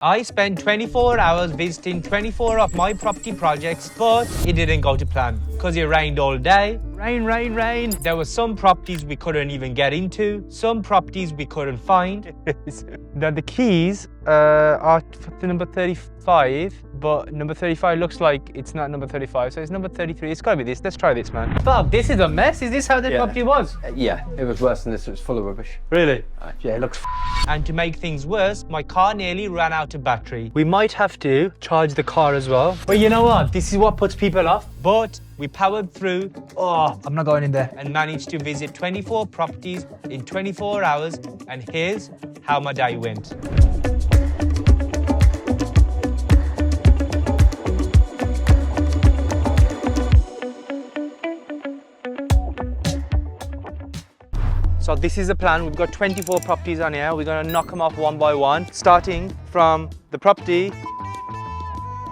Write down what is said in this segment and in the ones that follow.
I spent 24 hours visiting 24 of my property projects, but it didn't go to plan because it rained all day. Rain, rain, rain. There were some properties we couldn't even get into, some properties we couldn't find. The keys are to number 35, but number 35 looks like it's not number 35, so it's number 33. It's gotta be this. Let's try this, man. Fuck, this is a mess. Is this how the property was? Yeah, it was worse than this. It was full of rubbish. Really? Yeah, it looks And to make things worse, my car nearly ran out of battery. We might have to charge the car as well. But you know what? This is what puts people off. But we powered through. Oh, I'm not going in there. And managed to visit 24 properties in 24 hours. And here's how my day went. So this is the plan. We've got 24 properties on here. We're gonna knock them off one by one, starting from the property.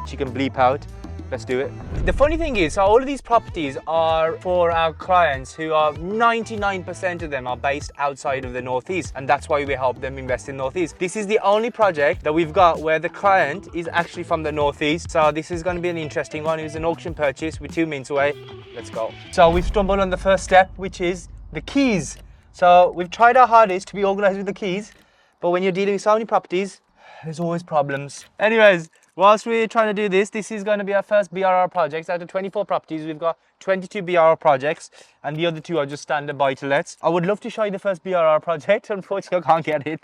She can bleep out. Let's do it. The funny thing is, so all of these properties are for our clients who are 99% of them are based outside of the Northeast, and that's why we help them invest in Northeast. This is the only project that we've got where the client is actually from the Northeast. So this is gonna be an interesting one. It's an auction purchase. We're 2 minutes away. Let's go. So we've stumbled on the first step, which is the keys. So we've tried our hardest to be organized with the keys, but when you're dealing with so many properties, there's always problems. Anyways, whilst we're trying to do this, this is going to be our first BRR project. Out of 24 properties, we've got 22 BRR projects, and the other 2 are just standard buy-to-lets. I would love to show you the first BRR project. Unfortunately, I can't get it.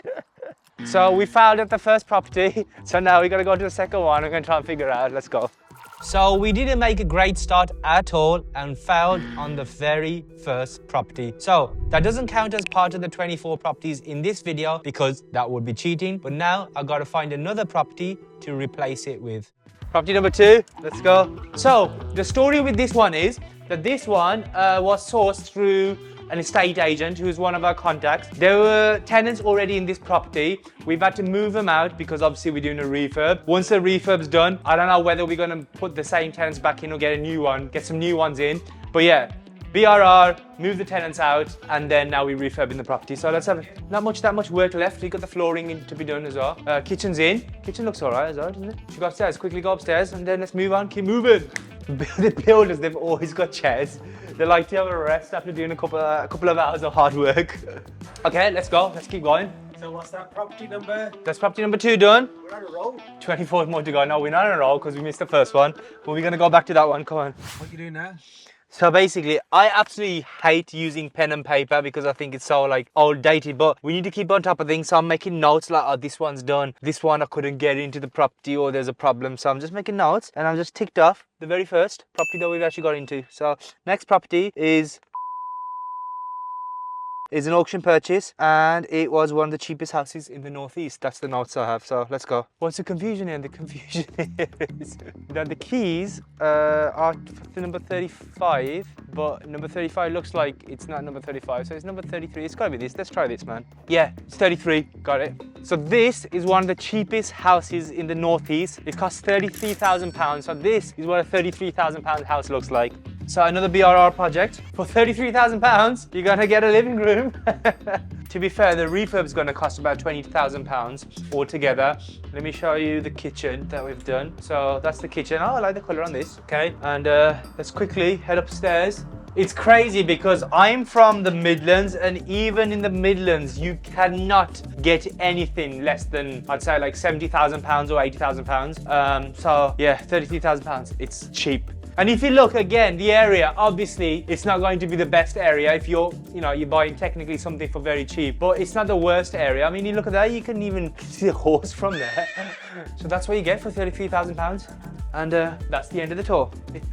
So we failed at the first property. So now we're going to go to the second one. We're going to try and figure it out. Let's go. So we didn't make a great start at all and failed on the very first property. So that doesn't count as part of the 24 properties in this video because that would be cheating. But now I've got to find another property to replace it with. Property number 2, let's go. So the story with this one is that this one was sourced through an estate agent who's one of our contacts. There were tenants already in this property. We've had to move them out because obviously we're doing a refurb. Once the refurb's done, I don't know whether we're gonna put the same tenants back in or get a new one, get some new ones in. But yeah, BRR, move the tenants out, and then now we're refurbing the property. So let's have not that much work left. We've got the flooring in to be done as well. Kitchen's in. Kitchen looks all right as well, doesn't it? Should go upstairs, quickly go upstairs, and then let's move on, keep moving. The builders, they've always got chairs. They like to have a rest after doing a couple of hours of hard work. Okay, let's go. Let's keep going. So what's that property number? That's property number 2 done. We're on a roll. 24 more to go. No, we're not on a roll because we missed the first one. But we're going to go back to that one. Come on. What are you doing now? So basically, I absolutely hate using pen and paper because I think it's so like old dated, but we need to keep on top of things. So I'm making notes like, oh, this one's done. This one I couldn't get into the property or there's a problem. So I'm just making notes and I'm just ticked off the very first property that we've actually got into. So next property is an auction purchase and it was one of the cheapest houses in the Northeast. That's the notes I have, so let's go. What's the confusion here? The confusion is that the keys are to number 35, but number 35 looks like it's not number 35, so it's number 33. It's gotta be this. Let's try this, man. Yeah, it's 33. Got it. So this is one of the cheapest houses in the Northeast. It costs £33,000. So this is what a £33,000 house looks like. So another BRR project. For £33,000, you're gonna get a living room. To be fair, the refurb's gonna cost about £20,000 altogether. Let me show you the kitchen that we've done. So that's the kitchen. Oh, I like the color on this. Okay, and let's quickly head upstairs. It's crazy because I'm from the Midlands, and even in the Midlands, you cannot get anything less than, I'd say, like £70,000 or £80,000. So yeah, £33,000. It's cheap. And if you look again, the area, obviously, it's not going to be the best area if you're buying technically something for very cheap, but it's not the worst area. I mean, you look at that, you can even see a horse from there. So that's what you get for £33,000. And that's the end of the tour.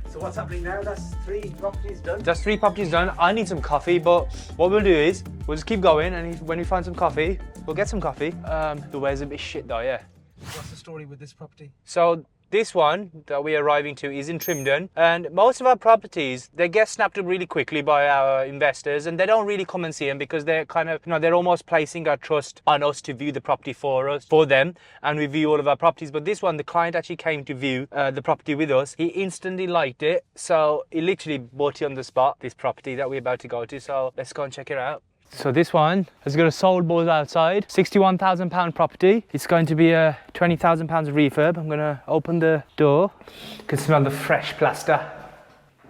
So what's happening now? That's 3 properties done. That's 3 properties done. I need some coffee, but what we'll do is we'll just keep going, and when we find some coffee, we'll get some coffee. The weather's a bit shit though, yeah. What's the story with this property? So this one that we're arriving to is in Trimdon, and most of our properties, they get snapped up really quickly by our investors, and they don't really come and see them because they're kind of, they're almost placing our trust on us to view the property for them, and we view all of our properties. But this one, the client actually came to view the property with us. He instantly liked it, so he literally bought it on the spot, this property that we're about to go to. So let's go and check it out. So this one has got a sold board outside, £61,000 property. It's going to be a £20,000 refurb. I'm gonna open the door. You can smell the fresh plaster.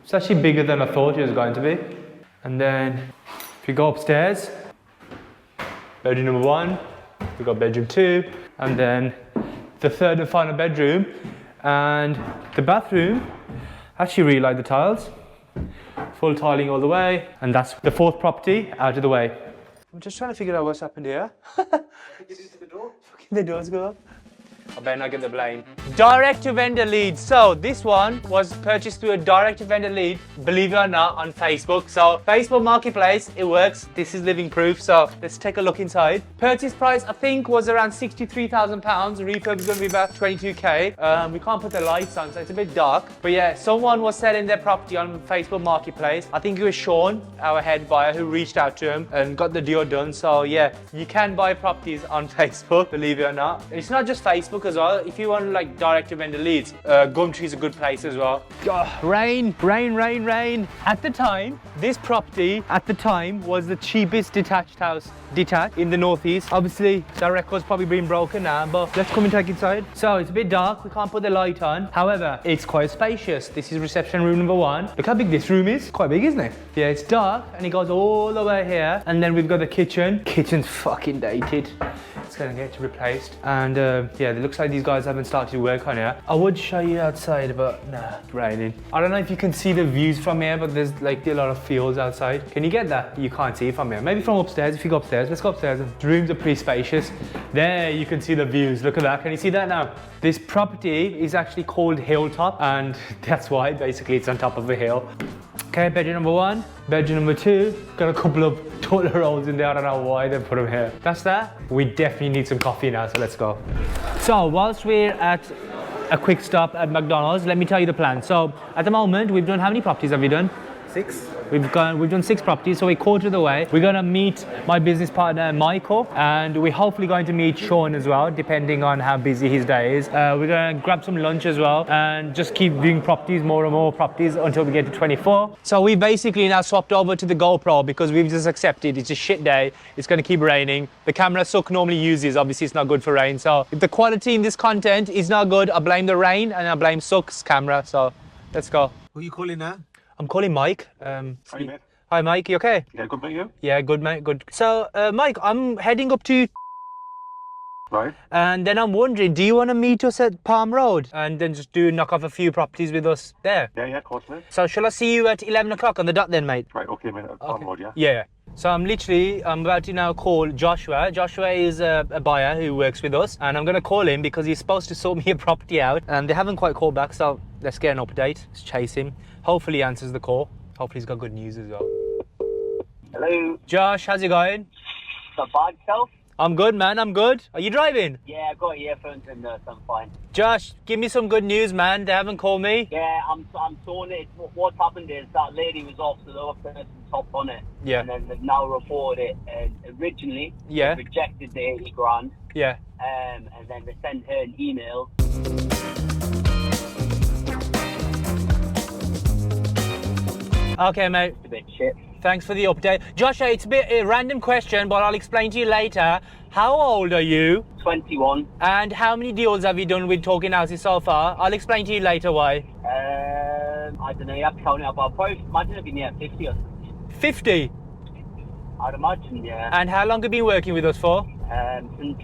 It's actually bigger than I thought it was going to be. And then if you go upstairs, bedroom number 1, we've got bedroom 2, and then the third and final bedroom. And the bathroom, I actually really like the tiles. Full tiling all the way, and that's the fourth property out of the way. I'm just trying to figure out what's happened here. Get into the door. Fucking the doors go up. I better not get the blame. Direct to vendor lead. So this one was purchased through a direct to vendor lead, believe it or not, on Facebook. So Facebook Marketplace, it works. This is living proof. So let's take a look inside. Purchase price, I think, was around £63,000. Refurb is going to be about 22k. We can't put the lights on, so it's a bit dark. But yeah, someone was selling their property on Facebook Marketplace. I think it was Sean, our head buyer, who reached out to him and got the deal done. So yeah, you can buy properties on Facebook, believe it or not. It's not just Facebook as well. If you want like direct to vendor leads, Gumtree is a good place as well. Rain. At the time, this property was the cheapest detached house in the northeast. Obviously that record's probably been broken now, but let's come and take it inside. So it's a bit dark, we can't put the light on. However, it's quite spacious. This is reception room number 1. Look how big this room is. Quite big, isn't it? Yeah, it's dark and it goes all the way here. And then we've got the kitchen. Kitchen's fucking dated. It's gonna get replaced. And yeah, it looks like these guys haven't started work on here. I would show you outside, but nah, it's raining. I don't know if you can see the views from here, but there's like a lot of fields outside. Can you get that? You can't see it from here. Maybe from upstairs, if you go upstairs. Let's go upstairs. The rooms are pretty spacious. There you can see the views. Look at that. Can you see that now? This property is actually called Hilltop, and that's why basically it's on top of a hill. Okay, bedroom number 1, bedroom number 2. Got a couple of toilet rolls in there. I don't know why they put them here. That's that. We definitely need some coffee now, so let's go. So whilst we're at a quick stop at McDonald's, let me tell you the plan. So at the moment, we've done, how many properties have we done? 6. We've done 6 properties, so we're quarter of the way. We're gonna meet my business partner, Michael, and we're hopefully going to meet Sean as well, depending on how busy his day is. We're gonna grab some lunch as well, and just keep doing properties, more and more properties until we get to 24. So we basically now swapped over to the GoPro because we've just accepted it's a shit day. It's gonna keep raining. The camera Suk normally uses, obviously it's not good for rain. So if the quality in this content is not good, I blame the rain and I blame Suk's camera. So let's go. Who are you calling now? I'm calling Mike. Hi, mate. Hi, Mike. You okay? Yeah, good, mate, you? Yeah, good, mate. Good. So, Mike, I'm heading up to... Right. And then I'm wondering, do you want to meet us at Palm Road? And then just knock off a few properties with us there? Yeah, of course, mate. So, shall I see you at 11 o'clock on the dot then, mate? Right, okay, mate. Palm Road, yeah? Yeah. So I'm about to now call Joshua. Joshua is a buyer who works with us, and I'm going to call him because he's supposed to sort me a property out, and they haven't quite called back, so let's get an update. Let's chase him. Hopefully he answers the call. Hopefully he's got good news as well. Hello. Josh, how's it going? The bad self? I'm good, man. I'm good. Are you driving? Yeah, I've got earphones in there, so I'm fine. Josh, give me some good news, man. They haven't called me. Yeah, I'm sorted. What's happened is that lady was off, so the other person hopped on it. Yeah. And then they've now reported it. And originally, Yeah. they rejected the 80 grand. Yeah. And then they sent her an email. Okay, mate. It's a bit shit. Thanks for the update. Joshua, it's a bit a random question, but I'll explain to you later. How old are you? 21. And how many deals have you done with Talking Houses so far? I'll explain to you later why. I don't know, you have to count it up. I'll probably imagine it'd be near 50 or something. 50? I'd imagine, yeah. And how long have you been working with us for? Since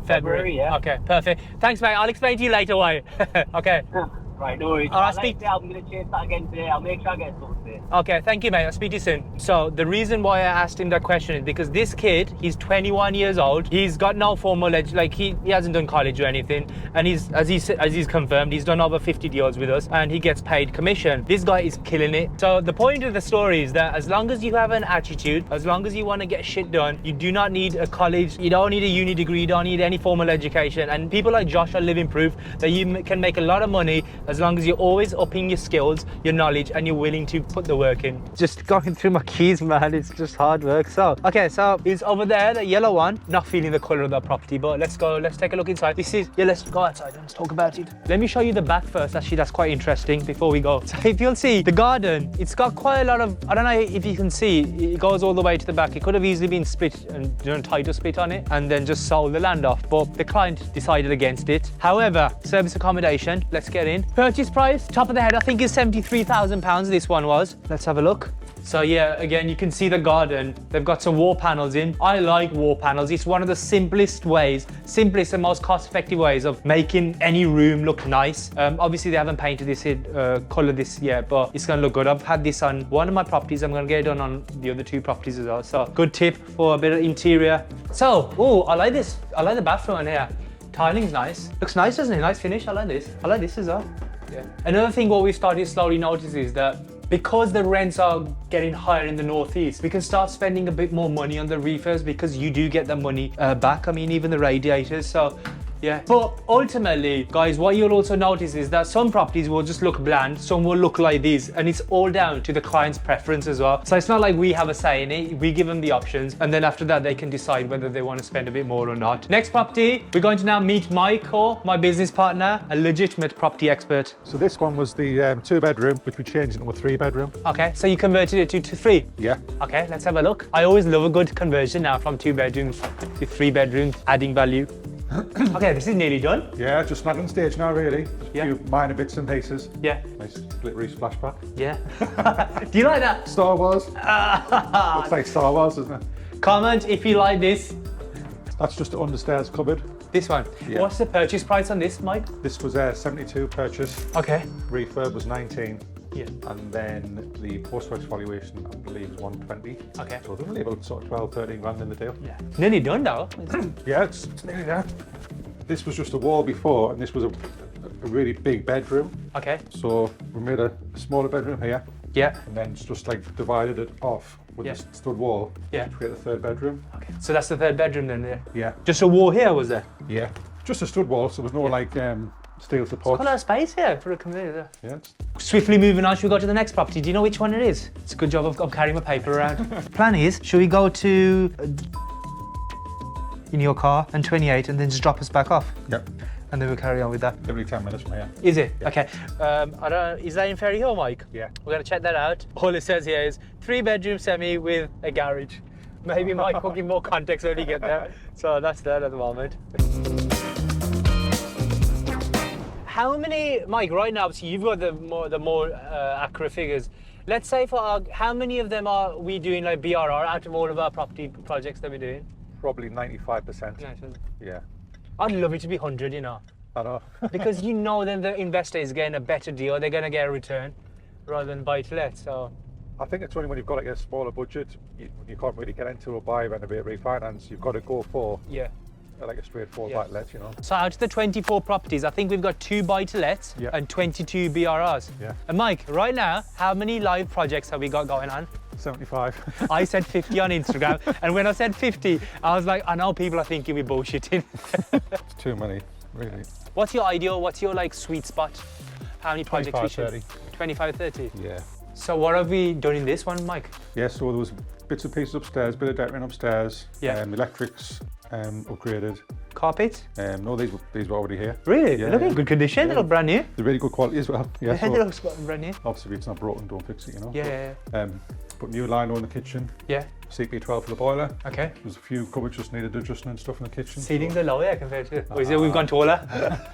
February, yeah. Okay, perfect. Thanks, mate. I'll explain to you later why. Okay. Right, no worries. All right, Like I say, I'm going to chase that again today. I'll make sure I get it sorted today. Okay, thank you, mate. I'll speak to you soon. So the reason why I asked him that question is because this kid, he's 21 years old. He's got no formal he hasn't done college or anything, and as he's confirmed, he's done over 50 deals with us, and he gets paid commission. This guy is killing it. So the point of the story is that as long as you have an attitude, as long as you want to get shit done, you do not need a college, you don't need a uni degree, you don't need any formal education. And people like Josh are living proof that you can make a lot of money as long as you're always upping your skills, your knowledge, and you're willing to put they're working. Just going through my keys, man, it's just hard work. So, okay, so it's over there, the yellow one. Not feeling the color of that property, but let's go, let's take a look inside. This is, yeah, let's go outside and let's talk about it. Let me show you the back first, actually, that's quite interesting before we go. So if you'll see, the garden, it's got quite a lot of, I don't know if you can see, it goes all the way to the back. It could have easily been split and done a title split on it and then just sold the land off, but the client decided against it. However, service accommodation, let's get in. Purchase price, top of the head, I think is £73,000 this one was. Let's have a look. So yeah, again, you can see the garden. They've got some wall panels in. I like wall panels. It's one of the simplest and most cost-effective ways of making any room look nice. Obviously, they haven't painted this in, colored this yet, but it's gonna look good. I've had this on one of my properties. I'm gonna get it done on the other two properties as well. So good tip for a bit of interior. So, oh, I like this. I like the bathroom in here. Tiling's nice. Looks nice, doesn't it? Nice finish. I like this. I like this as well. Yeah. Another thing what we've started to slowly notice is that because the rents are getting higher in the northeast, we can start spending a bit more money on the refurbs because you do get the money back. I mean, even the radiators. So yeah, but ultimately, guys, what you'll also notice is that some properties will just look bland, some will look like this, and it's all down to the client's preference as well. So it's not like we have a say in it, we give them the options, and then after that, they can decide whether they want to spend a bit more or not. Next property, we're going to now meet Mike, or my business partner, a legitimate property expert. So this one was the 2-bedroom, which we changed into a 3-bedroom. Okay, so you converted it to 3? Yeah. Okay, let's have a look. I always love a good conversion now from 2 bedrooms to 3 bedrooms, adding value. Okay, this is nearly done. Yeah, just snagging stage now, really. Yeah. A few minor bits and pieces. Yeah. Nice glittery splashback. Yeah. Do you like that? Star Wars. Looks like Star Wars, doesn't it? Comment if you like this. That's just the understairs cupboard. This one. Yeah. What's the purchase price on this, Mike? This was 72 purchase. Okay. Refurb was 19. Yeah. And then the post-works valuation, I believe, is 120. Okay. So they're only about sort of 12, 13 grand in the deal. Yeah. Nearly done though. Yeah, it's nearly there. This was just a wall before, and this was a really big bedroom. Okay. So we made a smaller bedroom here, Yeah. and then just like divided it off with Yeah. a stud wall Yeah. to create a 3rd bedroom. Okay. So that's the 3rd bedroom then there. Yeah. Just a wall here, was there? Yeah. Just a stud wall, so there was no like steel support. Got a lot of space here for a conveyor. Yeah. It's Swiftly moving on, should we go to the next property? Do you know which one it is? It's a good job of carrying my paper around. Plan is, should we go to in your car and 28 and then just drop us back off? Yep. And then we'll carry on with that. Every 10 minutes from here. Is it? Okay. I don't. Is that in Ferry Hill, Mike? Yeah. We're gonna check that out. All it says here is 3-bedroom semi with a garage. Maybe Mike will give more context when we get there. So that's that at the moment. How many, Mike? Right now, so you've got the more accurate figures. Let's say how many of them are we doing like BRR out of all of our property projects that we're doing? Probably 95%. Yeah. I'd love it to be 100, you know. I know. Because you know then the investor is getting a better deal, they're going to get a return rather than buy to let. So I think it's only when you've got like a smaller budget, you can't really get into a buy, renovate, refinance. You've got to go for yeah. like a straightforward Yeah. buy to let, you know. So out of the 24 properties, I think we've got 2 buy-to-lets Yeah. and 22 BRRs. Yeah. And Mike, right now, how many live projects have we got going on? 75. I said 50 on Instagram, and when I said 50, I was like, I know people are thinking we're bullshitting. It's too many, really. What's your ideal, what's your like sweet spot? How many projects 25, we should? 25, 30? Yeah. So what have we done in this one, Mike? Yeah, so there was bits and pieces upstairs, bit of decorating upstairs, Yeah. Electrics upgraded. Carpet? No, these were already here. Really? Yeah, They look in yeah. good condition, they look brand new. They're really good quality as well. Yeah, Yeah, so they look brand new. obviously if it's not broken, don't fix it, you know. Yeah, But, put new lino in the kitchen, yeah. CP12 for the boiler. Okay. There's a few cupboards just needed adjusting and stuff in the kitchen. Ceilings are lower compared to. Or is it we've gone taller?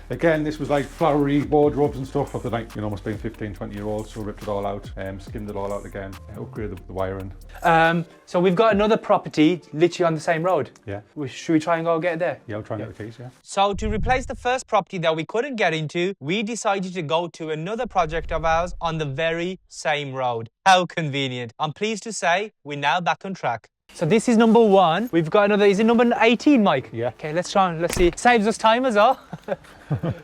Again, this was like flowery wardrobes and stuff of the like, almost being 15, 20 year olds, so ripped it all out, skimmed it all out again, upgraded the wiring. So we've got another property literally on the same road. Yeah. Should we try and go get there? Yeah, I'll try and get the keys, yeah. So to replace the first property that we couldn't get into, we decided to go to another project of ours on the very same road. How convenient. I'm pleased to say we're now back on track. So this is number 1. We've got another, is it number 18, Mike? Yeah. Okay, let's try and let's see. Saves us time as well. The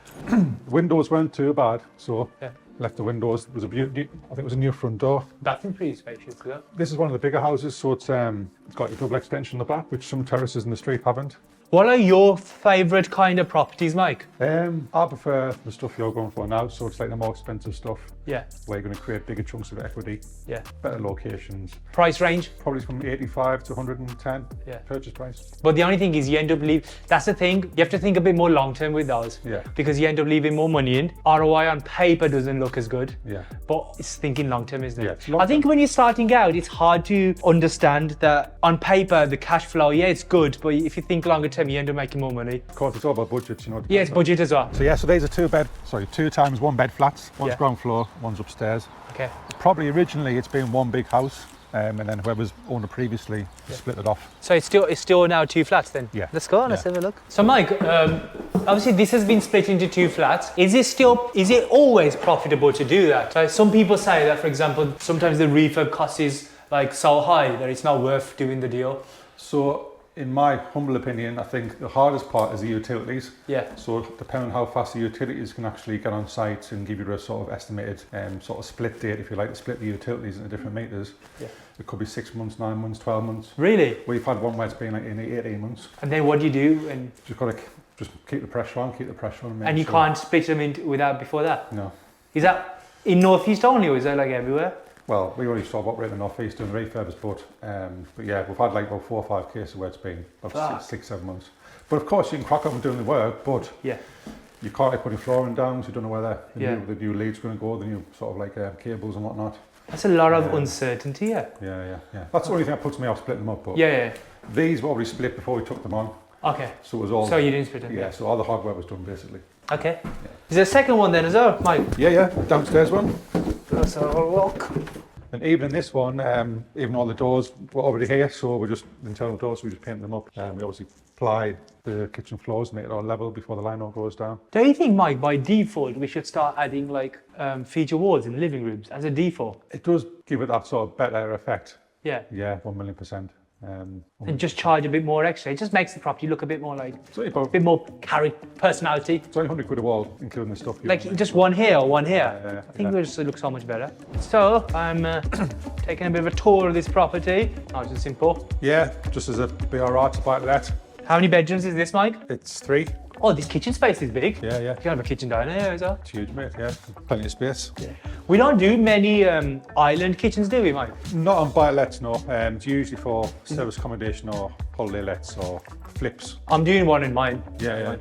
windows weren't too bad, so Yeah. left the windows. There was I think it was a new front door. Bathroom pretty spacious, yeah. This is one of the bigger houses, so it's got a double extension in the back, which some terraces in the street haven't. What are your favourite kind of properties, Mike? I prefer the stuff you're going for now, so it's like the more expensive stuff. Yeah. where you're going to create bigger chunks of equity, Yeah. better locations. Price range. Probably from 85 to 110 Yeah. purchase price. But the only thing is you end up leaving, that's the thing, you have to think a bit more long term with those. Yeah. Because you end up leaving more money in. ROI on paper doesn't look as good. Yeah. But it's thinking long term, isn't Yeah, it? it's long I think term. when you're starting out, it's hard to understand that on paper, the cash flow, yeah, it's good, but if you think longer term, you end up making more money. Of course, it's all about budgets, you know. Yeah, it's budget as well. So yeah, so these are 2 times 1 bed flats. One's Yeah. ground floor, one's upstairs. Okay. Probably originally it's been one big house, and then whoever's owned it previously split it off. So it's still now 2 flats then? Yeah. Let's go, let's Yeah. have a look. So Mike, obviously this has been split into 2 flats. Is it always profitable to do that? So some people say that, for example, sometimes the refurb cost is like so high that it's not worth doing the deal. So in my humble opinion, I think the hardest part is the utilities. Yeah. So depending on how fast the utilities can actually get on site and give you a sort of estimated sort of split date, if you like, to split the utilities into different meters. Yeah. It could be 6 months, 9 months, 12 months. Really? We've had one where it's been like in 18 months. And then what do you do? And Just got to just keep the pressure on, make you sure- can't split them into without before that? No. Is that in Northeast only, or is that like everywhere? Well, we only sort of operate in the North East doing refurbs, but yeah, we've had like about 4 or 5 cases where it's been about 6, 7 months. But of course, you can crack up and doing the work, but Yeah. you can't like putting flooring down, so you don't know where Yeah. the new lead's going to go, the new sort of like cables and whatnot. That's a lot of uncertainty, yeah. Yeah. That's the only thing that puts me off splitting them up. But Yeah. these were already split before we took them on, Okay. so it was all. So you didn't split them? Yeah, so all the hard work was done basically. Okay. Is there a second one then as well, Mike? Yeah, downstairs one. Let's have a look. And even in this one, even all the doors were already here, so we're just internal doors, so we just paint them up. We obviously ply the kitchen floors, make it all level before the lino goes down. Don't you think, Mike, by default, we should start adding like feature walls in living rooms as a default? It does give it that sort of better effect. Yeah. Yeah, 1,000,000%. And just charge a bit more extra. It just makes the property look a bit more like, It's only about, a bit more personality. it's only 100 quid a wall, including the stuff. Like just one here or one here. Yeah, I think yeah. it just looks so much better. So I'm taking a bit of a tour of this property. Oh, it's just simple. Yeah, just as a BRR to buy that. How many bedrooms is this, Mike? It's 3. Oh, this kitchen space is big. Yeah. You can have a kitchen diner here as well. It's huge, mate. Yeah, plenty of space. We don't do many island kitchens, do we, Mike? Not on buy lets, no. It's usually for service accommodation or holiday lets or flips. I'm doing one in mine. Yeah.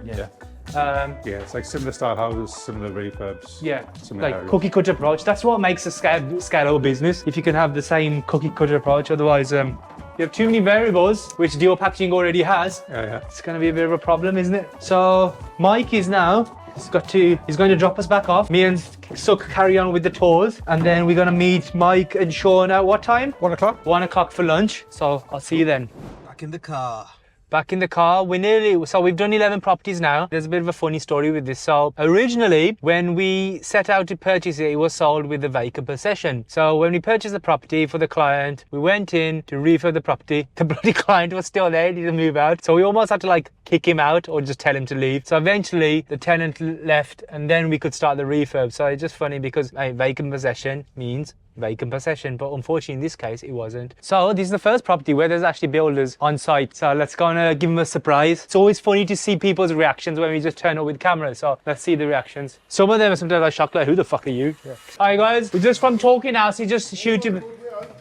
Yeah, It's like similar style houses, similar refurbs. yeah. Similar Like areas. cookie cutter approach. That's what makes a scalable business. If you can have the same cookie cutter approach, otherwise you have too many variables, which Dual Packaging already has. Yeah. It's going to be a bit of a problem, isn't it? So Mike is now, he's going to drop us back off. Me and Suk carry on with the tours, and then we're going to meet Mike and Sean at what time? 1 o'clock? 1 o'clock for lunch. So I'll see you then. Back in the car. Back in the car, we've done 11 properties now. There's a bit of a funny story with this. So originally, when we set out to purchase it, it was sold with a vacant possession. So when we purchased the property for the client, we went in to refurb the property. The bloody client was still there, he didn't move out. So we almost had to like kick him out or just tell him to leave. So eventually the tenant left and then we could start the refurb. So it's just funny because vacant possession means vacant possession, but unfortunately in this case it wasn't. So this is the first property where there's actually builders on site, so let's go and give them a surprise. It's always funny to see people's reactions when we just turn up with cameras, so let's see the reactions. Some of them are sometimes like shocked, like who the fuck are you? Alright guys, we're just from talking now, so you just shoot him.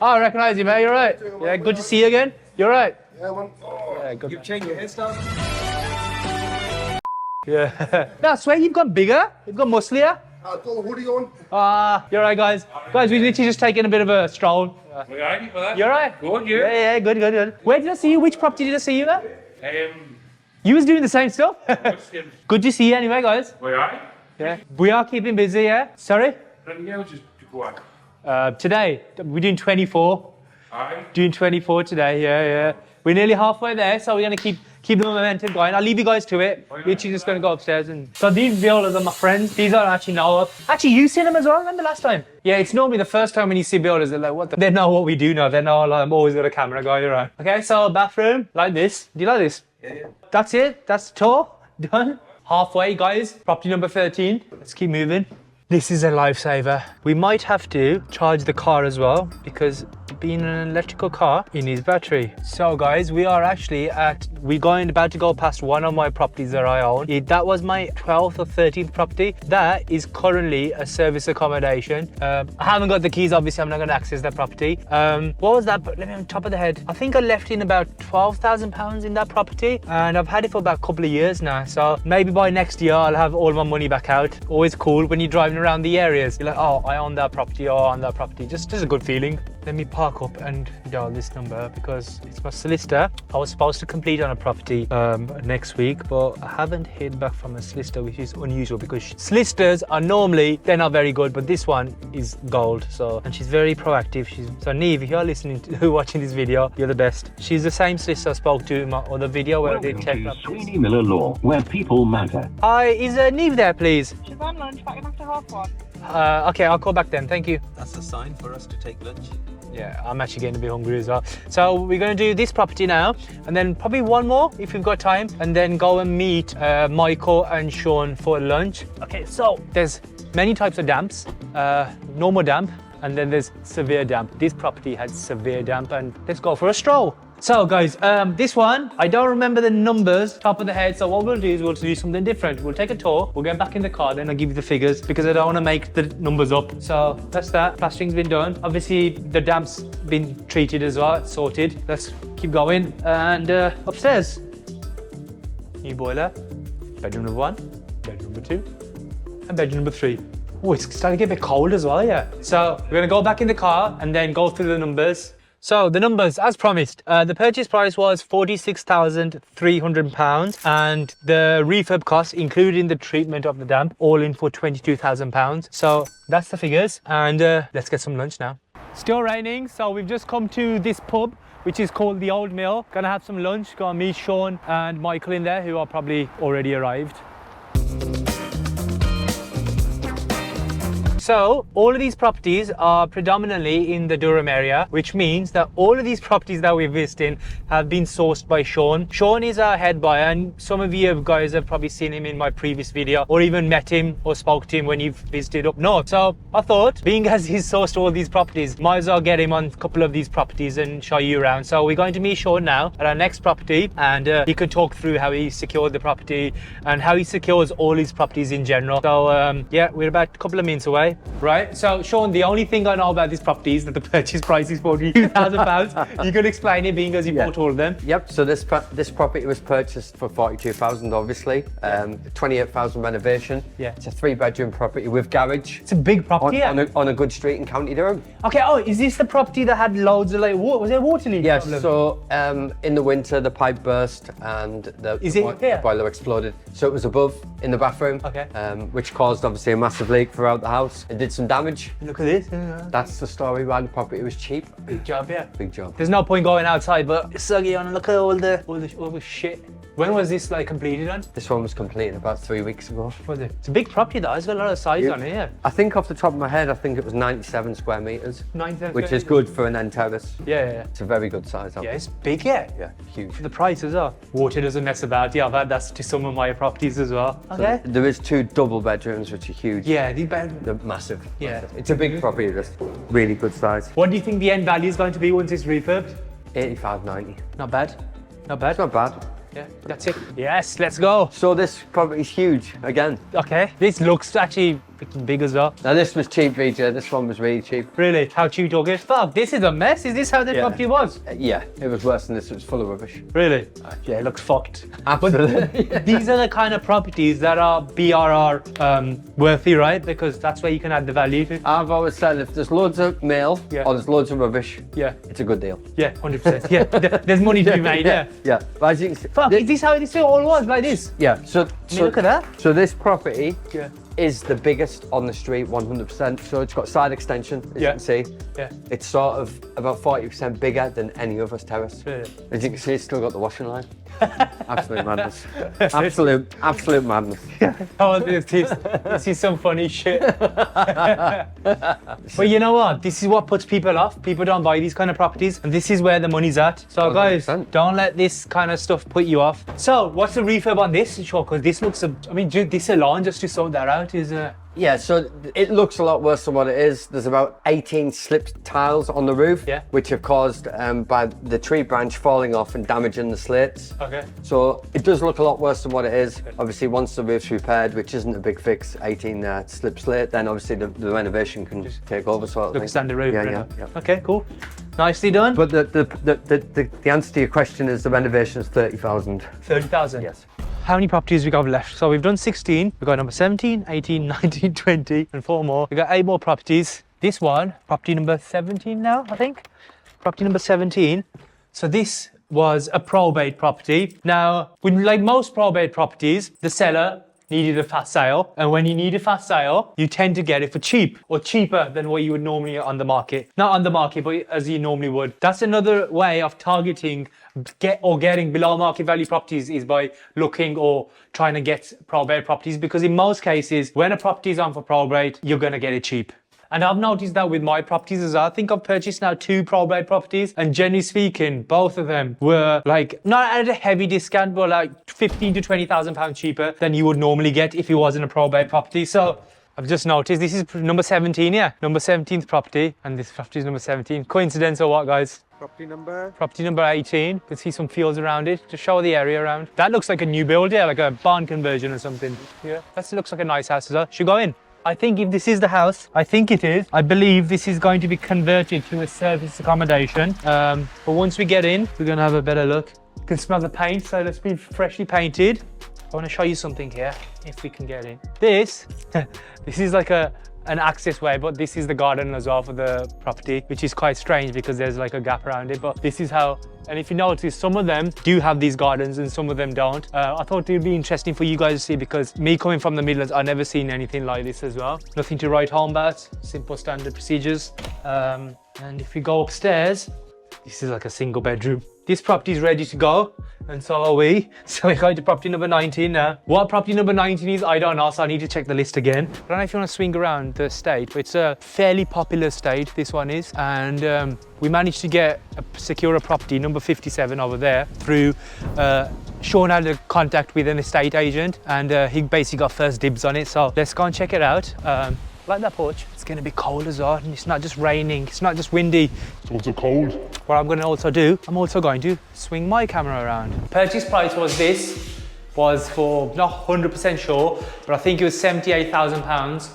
Oh, I recognise you, mate, you're right. Yeah, good to see you again. You're right. Yeah, man. Yeah, good. You've changed your hairstyle. Yeah. No, I swear you've got bigger, you've got musclier. I've got a hoodie on. You're right, guys. Guys, we literally just taken a bit of a stroll. We are ready for that? You're right. Good, Yeah, good. Where did I see you? Which property did I see you at? Um, You was doing the same stuff? what's the... Good to see you anyway, guys. We are? Yeah. We are keeping busy, yeah? Sorry? Yeah, just to go on. Today, we're doing 24. Aye. Doing 24 today, yeah. We're nearly halfway there, so we're going to keep the momentum going. I'll leave you guys to it. We're actually just going to go upstairs. So these builders are my friends. These I actually know of. Actually, you seen them as well, remember last time? Yeah, it's normally the first time when you see builders, they're like, what the... They know what we do now. They know like, I'm always got a camera guy around. Okay, so bathroom, like this. Do you like this? Yeah. That's it. That's the tour. Done. Halfway, guys. Property number 13. Let's keep moving. This is a lifesaver. We might have to charge the car as well because being an electrical car in his battery. So guys, we are actually about to go past one of my properties that I own. That was my 12th or 13th property. That is currently a service accommodation. I haven't got the keys, obviously I'm not going to access that property. What was that? But let me on top of the head. I think I left in about £12,000 in that property, and I've had it for about a couple of years now. So maybe by next year I'll have all my money back out. Always cool when you're driving around the areas. You're like, oh, I own that property, or I own that property. Just a good feeling. Let me park up and dial this number because it's my solicitor. I was supposed to complete on a property next week, but I haven't heard back from a solicitor, which is unusual because solicitors are normally, they're not very good, but this one is gold. So, and she's very proactive. So Neve, if you're listening to watching this video, you're the best. She's the same solicitor I spoke to in my other video where I did check up. Sweeney Miller Law, where people matter. Hi, is Neve there, please? She's on lunch, back after 1:30. Okay, I'll call back then. Thank you. That's a sign for us to take lunch. Yeah, I'm actually getting a bit hungry as well. So we're going to do this property now, and then probably one more if we've got time, and then go and meet Michael and Sean for lunch. Okay, so there's many types of damps. Normal damp, and then there's severe damp. This property has severe damp, and let's go for a stroll. So guys, this one, I don't remember the numbers top of the head, so what we'll do is we'll do something different. We'll take a tour, we'll get back in the car, then I'll give you the figures because I don't want to make the numbers up. So that's that, plastering's been done. Obviously the damp's been treated as well, it's sorted. Let's keep going. And upstairs, new boiler, bedroom number 1, bedroom number 2, and bedroom number 3. Oh, it's starting to get a bit cold as well, yeah. So we're gonna go back in the car and then go through the numbers. So the numbers, as promised, the purchase price was £46,300 and the refurb cost, including the treatment of the damp, all in for £22,000. So that's the figures, and let's get some lunch now. Still raining, so we've just come to this pub, which is called the Old Mill. Gonna have some lunch, gonna meet Sean and Michael in there, who are probably already arrived. So all of these properties are predominantly in the Durham area, which means that all of these properties that we're visiting have been sourced by Sean. Sean is our head buyer, and some of you guys have probably seen him in my previous video or even met him or spoke to him when you've visited up north. So I thought, being as he's sourced all these properties, might as well get him on a couple of these properties and show you around. So we're going to meet Sean now at our next property, and he can talk through how he secured the property and how he secures all his properties in general. So yeah, we're about a couple of minutes away. Right, so Sean, the only thing I know about this property is that the purchase price is £42,000. You can explain it, being as you bought all of them. Yep, so this property was purchased for £42,000, obviously. 28,000 renovation. Yeah. It's a 3-bedroom property with garage. It's a big property, on a good street in County Durham. Okay, oh, is this the property that had loads of like, was there water leak? Yes, problem? so in the winter the pipe burst and the boiler exploded. So it was above in the bathroom, okay. Which caused obviously a massive leak throughout the house. It did some damage. Look at this. That's the story why the property was cheap. Big job, yeah. Big job. There's no point going outside, but Suggy on, look at all the shit. When was this like completed on? This one was completed about 3 weeks ago. Was it? It's a big property though, it's got a lot of size on it, yeah. I think off the top of my head, I think it was 97 square metres. 97 which is good for an end terrace. Yeah. It's a very good size. Yeah, it's big, yeah. Yeah, huge. For the price as well. Water doesn't mess about, yeah, I've had that to some of my properties as well. Okay. So there is 2 double bedrooms, which are huge. Yeah, they're massive. Yeah. It's a big property, just really good size. What do you think the end value is going to be once it's refurbed? 85-90. Not bad. Not bad. It's not bad. Yeah, that's it. Yes, let's go. So this property is huge, again. Okay, this looks actually freaking big as well. Now this was cheap, VJ. This one was really cheap. Really? How cheap you talking? Fuck, this is a mess. Is this how the property was? Yeah, it was worse than this. It was full of rubbish. Really? Yeah, it looks fucked. Absolutely. These are the kind of properties that are BRR worthy, right? Because that's where you can add the value to. I've always said if there's loads of mail or there's loads of rubbish, it's a good deal. Yeah, 100%. Yeah, there's money to be made, yeah. Yeah, but as you can see, fuck, is this how this all was, like this? Yeah, so look at that. So this property is the biggest on the street, 100%. So it's got side extension, as you can see. Yeah. It's sort of about 40% bigger than any other terrace. Really? As you can see, it's still got the washing line. Absolute madness. Absolute madness. Oh, this is some funny shit. But you know what? This is what puts people off. People don't buy these kind of properties, and this is where the money's at. So 100%. Guys, don't let this kind of stuff put you off. So what's the refurb on this? Sure, because this looks, I mean, this alone, just to sort that out, is Yeah, so it looks a lot worse than what it is. There's about 18 slipped tiles on the roof, Yeah. which are caused by the tree branch falling off and damaging the slates. Okay. So it does look a lot worse than what it is. Obviously, once the roof's repaired, which isn't a big fix, 18 slip slate, then obviously the renovation can take over. Sort of Look thing. at standard roof. Yeah, right yeah, now. yeah. Okay, cool. Nicely done. But the answer to your question is the renovation is 30,000. 30,000. Yes. How many properties we got left? So we've done 16. We've got number 17, 18, 19, 20, and 4 more. We've got 8 more properties. This one, property number 17 now, I think. Property number 17. So this was a probate property. Now, like most probate properties, the seller needed a fast sale. And when you need a fast sale, you tend to get it for cheap or cheaper than what you would normally get on the market. Not on the market, but as you normally would. That's another way of targeting getting below market value properties is by looking or trying to get probate properties, because in most cases, when a property is on for probate, you're going to get it cheap. And I've noticed that with my properties as well. I think I've purchased now 2 probate properties, and generally speaking, both of them were like not at a heavy discount, but like 15 to 20,000 pounds cheaper than you would normally get if it wasn't a probate property. So I've just noticed this is number 17, yeah, number 17th property, and this property is number 17. Coincidence or what, guys? Property number 18. You can see some fields around it to show the area around. That looks like a new build, yeah, like a barn conversion or something. Yeah, that looks like a nice house as well. Should go in. I think if this is the house, I think it is. I believe this is going to be converted to a service accommodation. But once we get in, we're gonna have a better look. You can smell the paint, so let's be freshly painted. I want to show you something here, if we can get in. This is like an access way, but this is the garden as well for the property, which is quite strange because there's like a gap around it. But this is how, and if you notice, some of them do have these gardens and some of them don't. I thought it would be interesting for you guys to see, because me coming from the Midlands, I've never seen anything like this as well. Nothing to write home about, simple standard procedures. And if we go upstairs, this is like a single bedroom. This property is ready to go, and so are we. So we're going to property number 19 now. What property number 19 is, I don't know, so I need to check the list again. I don't know if you want to swing around the estate, but it's a fairly popular estate, this one is. And we managed to secure a property, number 57 over there, through Sean had a contact with an estate agent, and he basically got first dibs on it. So let's go and check it out. Like that porch, it's going to be cold as well, and it's not just raining, it's not just windy. It's also cold. What I'm going to also do, I'm also going to swing my camera around. Purchase price was for, not 100% sure, but I think it was £78,000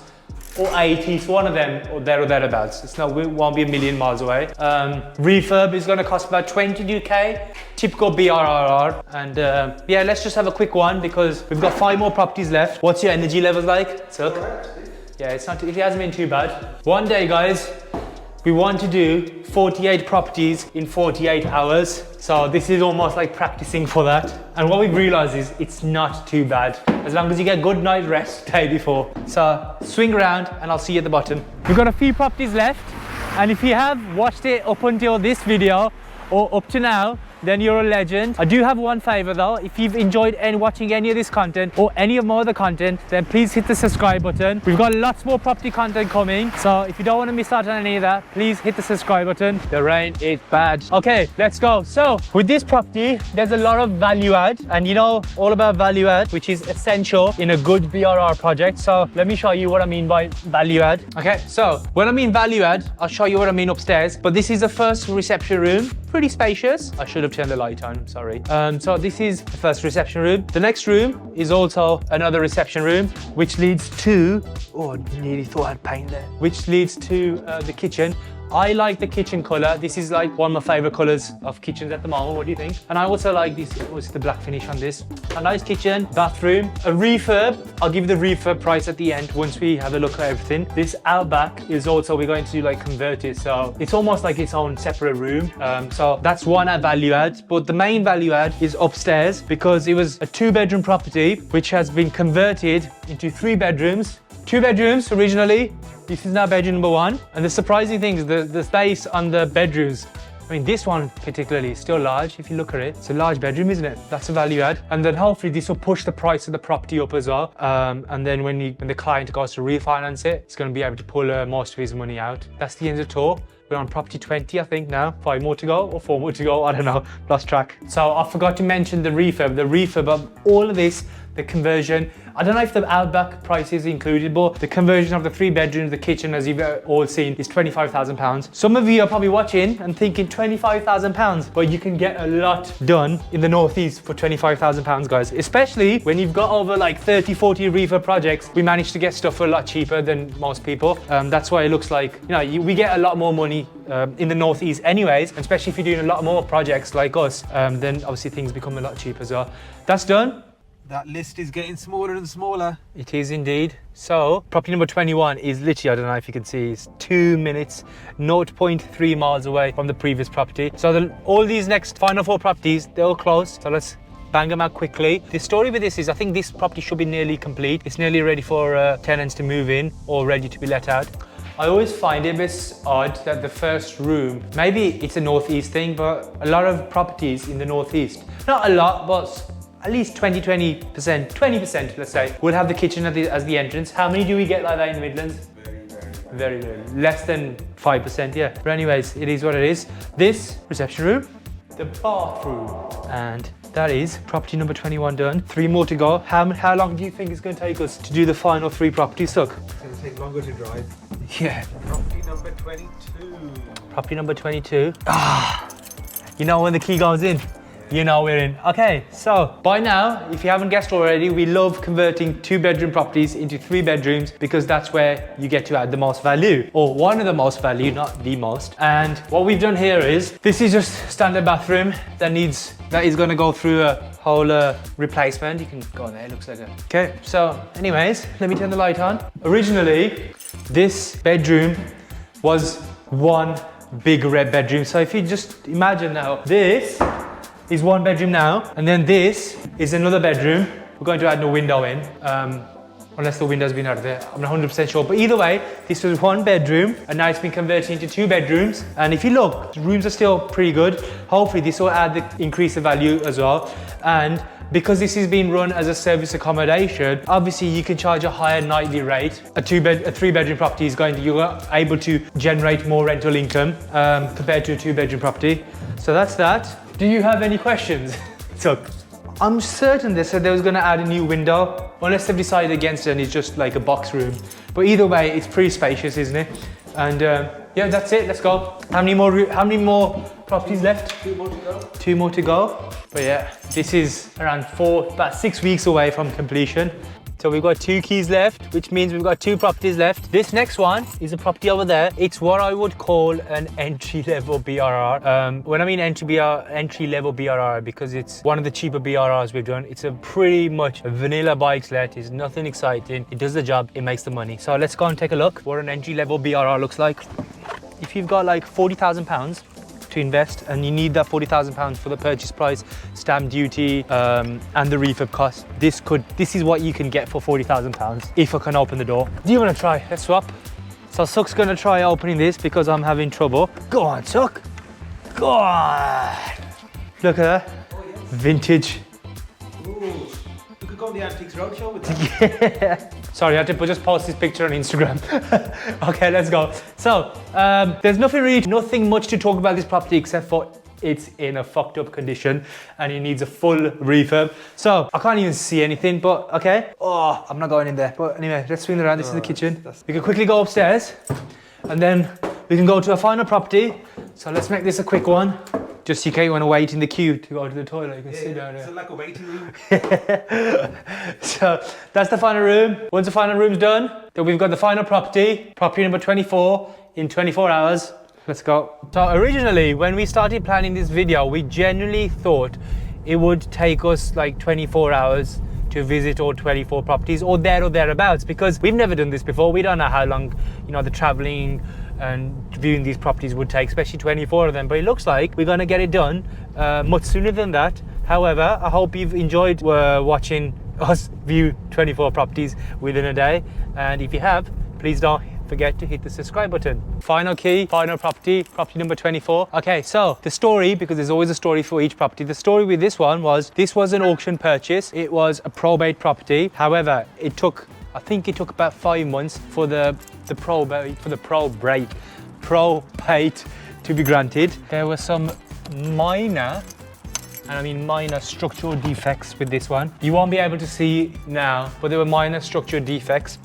or 80, it's one of them, or there or thereabouts. It won't be a million miles away. Refurb is going to cost about 22k, typical BRRR. And yeah, let's just have a quick one because we've got 5 more properties left. What's your energy levels like, Silk? Yeah, it hasn't been too bad. One day, guys, we want to do 48 properties in 48 hours. So this is almost like practicing for that. And what we've realized is it's not too bad, as long as you get good night rest the day before. So swing around and I'll see you at the bottom. We've got a few properties left. And if you have watched it up until this video or up to now, then you're a legend. I do have one favor though. If you've enjoyed watching any of this content or any of my other content, then please hit the subscribe button. We've got lots more property content coming. So if you don't want to miss out on any of that, please hit the subscribe button. The rain is bad. Okay, let's go. So with this property, there's a lot of value add, and you know all about value add, which is essential in a good BRR project. So let me show you what I mean by value add. Okay, so when I mean value add, I'll show you what I mean upstairs. But this is the first reception room, pretty spacious. I should have turned the light on, I'm sorry. So this is the first reception room. The next room is also another reception room, which leads to, oh, I nearly thought I had paint there, which leads to the kitchen. I like the kitchen color. This is like one of my favorite colors of kitchens at the moment. What do you think? And I also like this, what's the black finish on this? A nice kitchen, bathroom, a refurb. I'll give you the refurb price at the end once we have a look at everything. This outback is also, we're going to like convert it. So it's almost like its own separate room. So that's one value add, but the main value add is upstairs, because it was a 2-bedroom property, which has been converted into 3 bedrooms. 2 bedrooms originally. This is now bedroom number 1. And the surprising thing is the space on the bedrooms. I mean, this one particularly is still large. If you look at it, it's a large bedroom, isn't it? That's a value add. And then hopefully this will push the price of the property up as well. And then when the client goes to refinance it, it's going to be able to pull most of his money out. That's the end of the tour. We're on property 20, I think now. 5 more to go or 4 more to go, I don't know, lost track. So I forgot to mention the refurb. The refurb of all of this the conversion. I don't know if the Outback price is included, but the conversion of the 3 bedrooms, the kitchen, as you've all seen, is £25,000. Some of you are probably watching and thinking £25,000, but you can get a lot done in the Northeast for £25,000, guys. Especially when you've got over like 30, 40 refurb projects, we managed to get stuff for a lot cheaper than most people. That's why it looks like, we get a lot more money in the Northeast anyways, especially if you're doing a lot more projects like us, then obviously things become a lot cheaper as well. That's done. That list is getting smaller and smaller. It is indeed. So, property number 21 is literally, I don't know if you can see, it's 2 minutes, 0.3 miles away from the previous property. So all these next final 4 properties, they're all close. So let's bang them out quickly. The story with this is, I think this property should be nearly complete. It's nearly ready for tenants to move in or ready to be let out. I always find it a bit odd that the first room, maybe it's a Northeast thing, but a lot of properties in the Northeast, not a lot, but at least 20%, let's say, will have the kitchen as the entrance. How many do we get like that in the Midlands? Very. Less than 5%, yeah. But anyways, it is what it is. This reception room, the bathroom, and that is property number 21 done. 3 more to go. How long do you think it's going to take us to do the final 3 properties, Suk? It's going to take longer to drive. Yeah. Property number 22. Property number 22. You know when the key goes in? You know we're in. Okay, so by now, if you haven't guessed already, we love converting 2-bedroom properties into 3 bedrooms because that's where you get to add the most value, or one of the most value, not the most. And what we've done here is, this is just standard bathroom that is going to go through a whole replacement. You can go there, it looks like a... Okay, so anyways, let me turn the light on. Originally, this bedroom was one big red bedroom. So if you just imagine now, this is 1 bedroom now, and then this is another bedroom. We're going to add no window in, unless the window's been out of there. I'm not 100% sure, but either way, this was 1 bedroom, and now it's been converted into 2 bedrooms. And if you look, the rooms are still pretty good. Hopefully this will increase the value as well. And because this is being run as a service accommodation, obviously you can charge a higher nightly rate. A 3-bedroom property you're able to generate more rental income compared to a 2-bedroom property. So that's that. Do you have any questions? So, I'm certain they said they was going to add a new window, unless they've decided against it and it's just like a box room. But either way, it's pretty spacious, isn't it? And yeah, that's it. Let's go. How many more properties left? 2 more to go. 2 more to go. But yeah, this is around about 6 weeks away from completion. So we've got 2 keys left, which means we've got 2 properties left. This next one is a property over there. It's what I would call an entry-level BRR. When I mean entry-level BRR, because it's one of the cheaper BRRs we've done. It's a pretty much vanilla bike-let. It's nothing exciting. It does the job, it makes the money. So let's go and take a look what an entry-level BRR looks like. If you've got like £40,000 to invest and you need that £40,000 for the purchase price, stamp duty, and the refurb cost, this is what you can get for £40,000 if I can open the door. Do you want to try? Let's swap. So Suk's gonna try opening this because I'm having trouble. Go on, Suk. Go on. Look at that. Oh, yes. Vintage. Ooh. You could go on the Antiques Roadshow with that. Yeah. Sorry, I had to just post this picture on Instagram. Okay, let's go. So, there's nothing much to talk about this property except for it's in a fucked up condition and it needs a full refurb. So, I can't even see anything, but okay. Oh, I'm not going in there. But anyway, let's swing around. This is the kitchen. We can quickly go upstairs and then we can go to a final property. So let's make this a quick one. Just in case you want to wait in the queue to go to the toilet, you can sit down there. It's like a waiting room. So that's the final room. Once the final room's done, then we've got the final property number 24 in 24 hours. Let's go. So originally, when we started planning this video, we genuinely thought it would take us like 24 hours to visit all 24 properties or thereabouts, because we've never done this before. We don't know how long, the traveling and viewing these properties would take, especially 24 of them. But it looks like we're gonna get it done much sooner than that. However, I hope you've enjoyed watching us view 24 properties within a day. And if you have, please don't forget to hit the subscribe button. Final key, final property number 24. Okay, so the story, because there's always a story for each property. The story with this one was, this was an auction purchase. It was a probate property. However, I think it took about 5 months for the probate to be granted. There were some minor and I mean minor structural defects with this one. You won't be able to see now, but there were minor structural defects,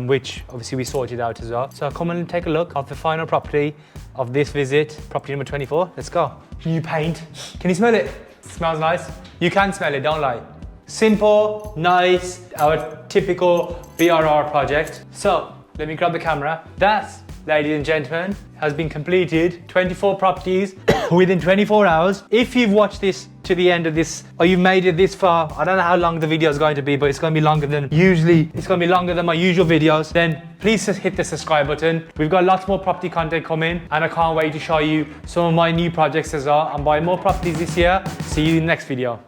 which obviously we sorted out as well. So come and take a look of the final property of this visit, property number 24. Let's go. New paint. Can you smell it? Smells nice. You can smell it, don't lie. Simple, nice, our typical BRR project. So let me grab the camera. That, ladies and gentlemen, has been completed. 24 properties within 24 hours. If you've watched this to the end of this, or you've made it this far, I don't know how long the video is going to be, but it's going to be longer than usually. It's going to be longer than my usual videos. Then please just hit the subscribe button. We've got lots more property content coming, and I can't wait to show you some of my new projects as well. I'm buying more properties this year. See you in the next video.